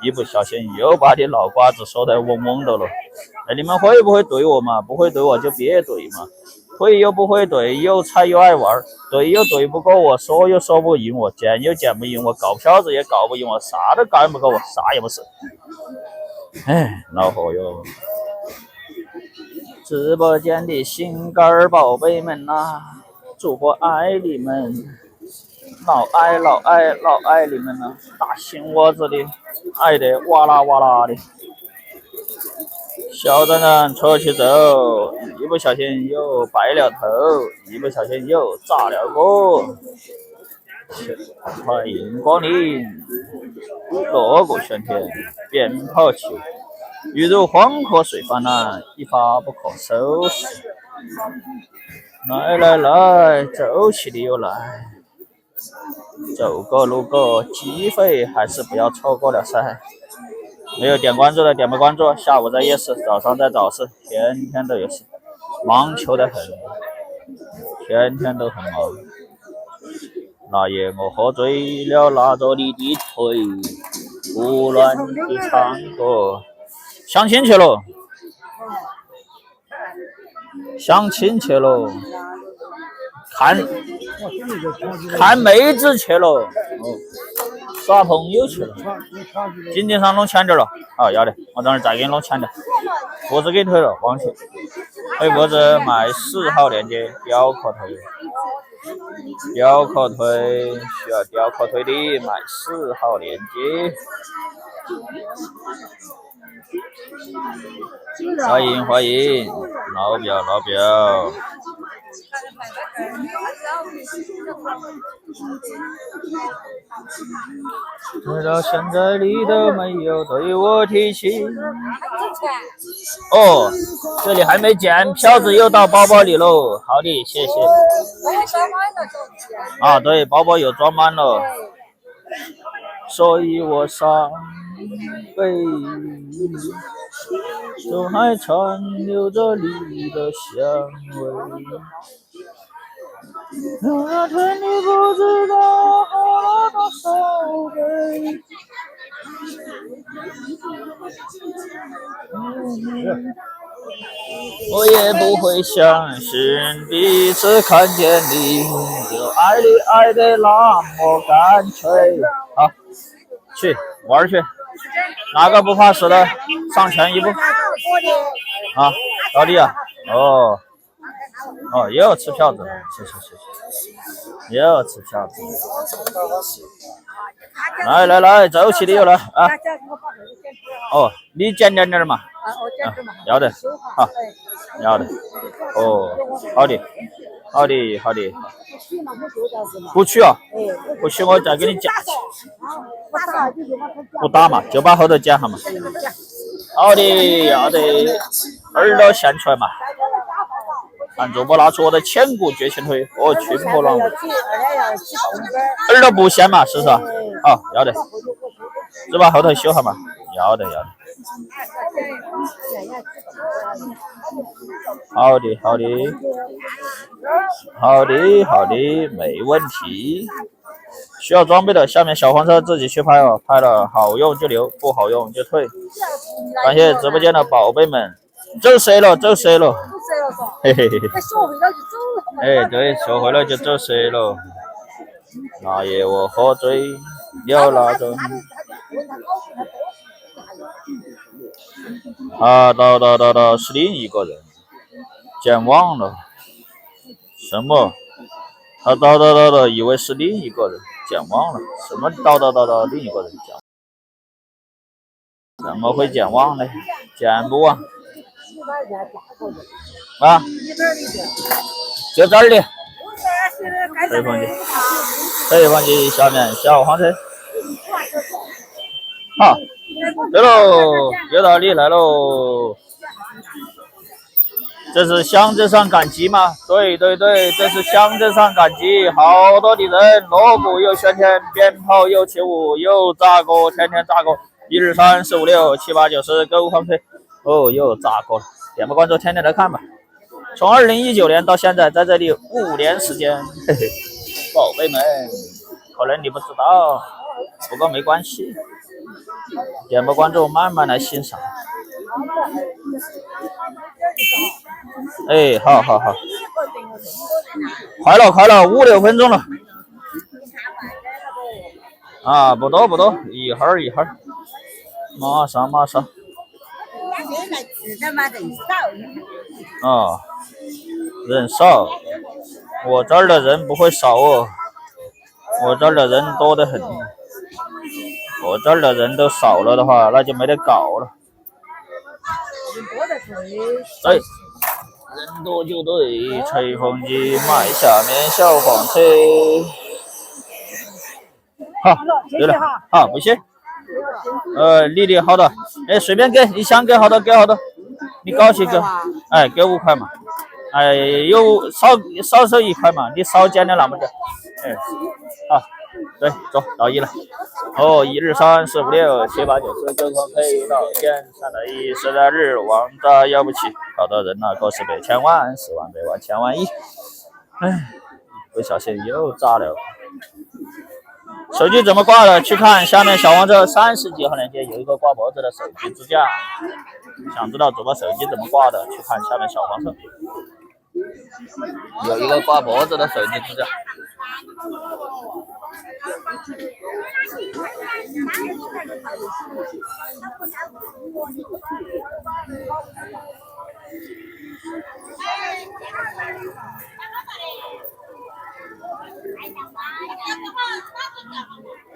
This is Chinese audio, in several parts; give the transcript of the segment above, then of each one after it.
一不小心又把你脑瓜子说得嗡嗡的了。你们会不会怼我嘛？不会怼我就别怼嘛。会又不会怼，又菜又爱玩，怼又怼不过我，说又说不赢我，剪又剪不赢我，搞票子也搞不赢我，啥都干不过我，啥也不是。哎，恼火哟！直播间的心肝儿宝贝们呐，主播爱你们，老爱你们呐，大心窝子里爱的哇啦哇啦的。小站长出去走，一不小心又白了头，一不小心又炸了锅。欢迎光临，锣鼓喧天，鞭炮起舞，犹如黄河水泛滥，一发不可收拾。来来来，走起的又来，走过路过，机会还是不要错过了噻。没有点关注的点个关注，下午在夜市，早上在早市，天天都有事，忙求得很，天天都很忙。那夜我喝醉了，拉着你的腿，胡乱的唱歌。相亲去了，相亲去了，看妹子去了，耍朋友去了。经济上弄钱点了，好要的，我等会儿再给你弄钱点。脖子给退了，忘记。黑脖子买4号链接，雕刻腿，雕刻腿需要雕刻腿的买4号链接。欢迎欢迎，老表老表。直到现在你都没有对我提起。哦，这里还没剪，票子又到包包里喽。好的，谢谢。啊，对，包包有装满了，所以我伤悲，手还残留着你的香味。那天你不知道喝了多少杯。我也不会相信第一次看见你就爱你爱得那么干脆。好，去玩去，哪个不怕死的上前一步啊？老弟啊，哦，又要吃票子了，谢，又要吃票子。来，走起的又来啊！哦，你捡点嘛？要的，好，要的。哦，好的。不去啊？不去我再给你夹起。不打嘛，就把后头剪下嘛。好的，要的，耳朵现出来嘛。看主播拿出我的千古绝情腿，群魔乱舞。耳朵不掀嘛，是不是？好，要的。只把后头修下嘛，要的。好的，没问题。需要装备的，下面小黄车自己去拍哦，拍了好用就留，不好用就退。感谢直播间的宝贝们，走谁了？嘿嘿嘿。哎，对，学会了就走谁了。那夜我喝醉了，那种。啊，到，是另一个人，健忘了。什么？他到，以为是另一个人，健忘了。什么到，另一个人健忘？怎么会健忘呢？健不忘。啊，就这里。这一房间下面小黄车。好，对喽，又到你来喽。这是乡镇上赶集吗？对，这是乡镇上赶集，好多的人，锣鼓又喧天，鞭炮又起舞，又炸锅，天天炸锅。1、2、3、4、5、6、7、8、9、10，购物放飞。又炸锅了，点个关注，天天来看吧。从2019年到现在，在这里5年时间，嘿嘿，宝贝们，可能你不知道，不过没关系。点个关注，慢慢来欣赏。哎，好，快了，5、6分钟了。啊，不多，一会儿，马上。啊，人少，我这儿的人不会少哦，我这儿的人多得很。我这儿的人都少了的话，那就没得搞了。对，人多就对，吹风机卖下面小黄车。好，对了，好，不谢。你好多？哎，随便给，你想给好多给好多，你高兴给，哎，给5块嘛。哎，有少收1块嘛，你少减了那么点。哎，好，对，走到1了。1、2、3、4、5、6、7、8、9、10、9、可以到减3到1，实在日王大要不起，好多人呐，过10倍、千万、10万、100万、千万亿。哎，不小心又炸了。手机怎么挂的？去看下面小黄车30几号链接有一个挂脖子的手机支架。想知道主播手机怎么挂的？去看下面小黄车有一个挂脖子的手机支架。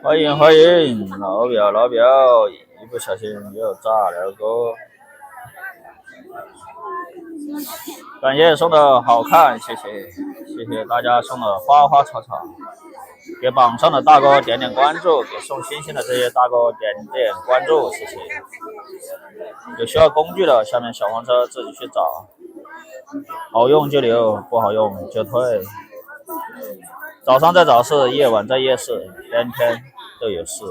欢迎老表，一不小心又炸了个。感谢送的好看，谢谢大家送的花花草草，给榜上的大哥点点关注，给送星星的这些大哥点点关注，谢谢。有需要工具的，下面小黄车自己去找，好用就留，不好用就退。早上在早市，夜晚在夜市，天天都有事。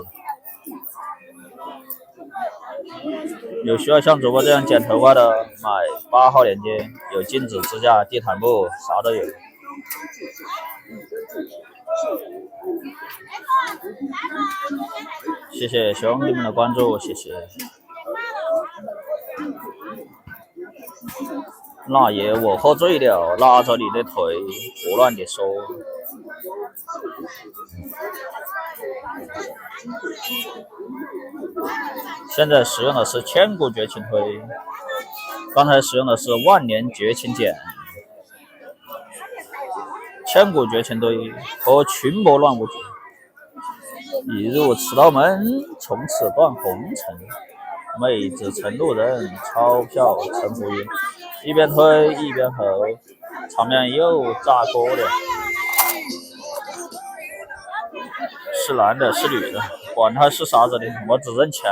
有需要像主播这样剪头发的，买8号链接，有镜子支架、地毯布，啥都有。谢谢兄弟们的关注，谢谢。那爷我喝醉了，拉着你的腿，胡乱地说。现在使用的是千古绝情推，刚才使用的是万年绝情剪。千古绝情推和群魔乱舞曲，一入此道门，从此断红尘。妹子成路人，钞票成浮云。一边推一边吼，场面又炸锅了。是男的，是女的，管他是啥子的，我只认钱。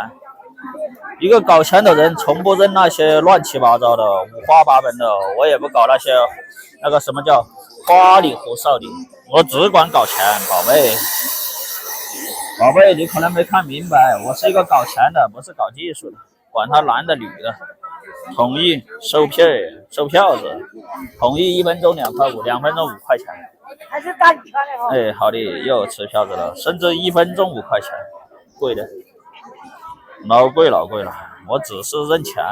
一个搞钱的人，从不认那些乱七八糟的、五花八门的，我也不搞那些那个什么叫花里胡哨的，我只管搞钱，宝贝。宝贝，你可能没看明白，我是一个搞钱的，不是搞技术的，管他男的女的。统一收票子，统一1分钟2块5，2分钟5块钱。还是打你票的哦。哎，好的，又吃票子了，甚至1分钟5块钱，贵的，老贵了。我只是认钱，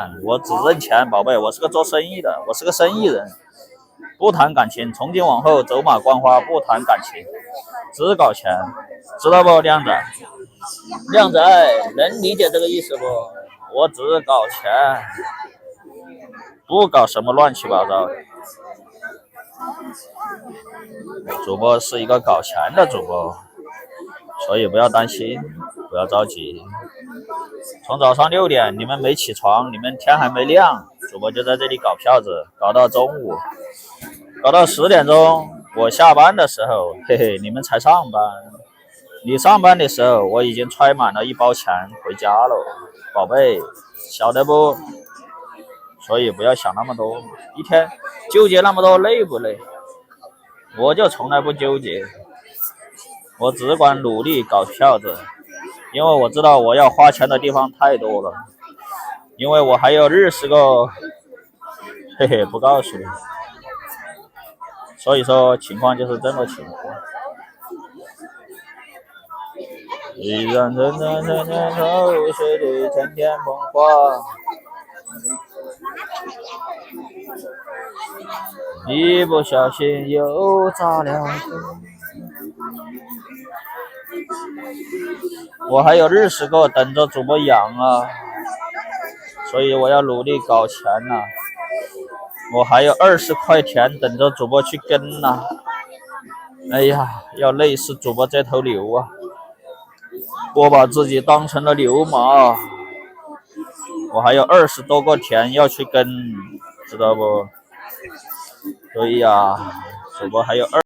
宝贝，我是个做生意的，我是个生意人，不谈感情，从今往后走马观花，不谈感情，只搞钱，知道不，靓仔？靓仔，能理解这个意思不？我只搞钱，不搞什么乱七八糟的。主播是一个搞钱的主播，所以不要担心，不要着急。从早上6点你们没起床，你们天还没亮，主播就在这里搞票子，搞到中午，搞到10点钟，我下班的时候，嘿嘿，你们才上班。你上班的时候，我已经揣满了1包钱回家了，宝贝，晓得不？所以不要想那么多，一天纠结那么多累不累？我就从来不纠结，我只管努力搞票子，因为我知道我要花钱的地方太多了，因为我还有20个，嘿嘿，不告诉你。所以说情况就是这么情况。依然沉沉沉沉头水里天天风花，一不小心又砸了。我还有20个等着主播养啊，所以我要努力搞钱呐。我还有20块田等着主播去跟呐。哎呀，要累死主播这头牛啊！我把自己当成了牛马，我还有20多个田要去跟，知道不？对呀，主播还有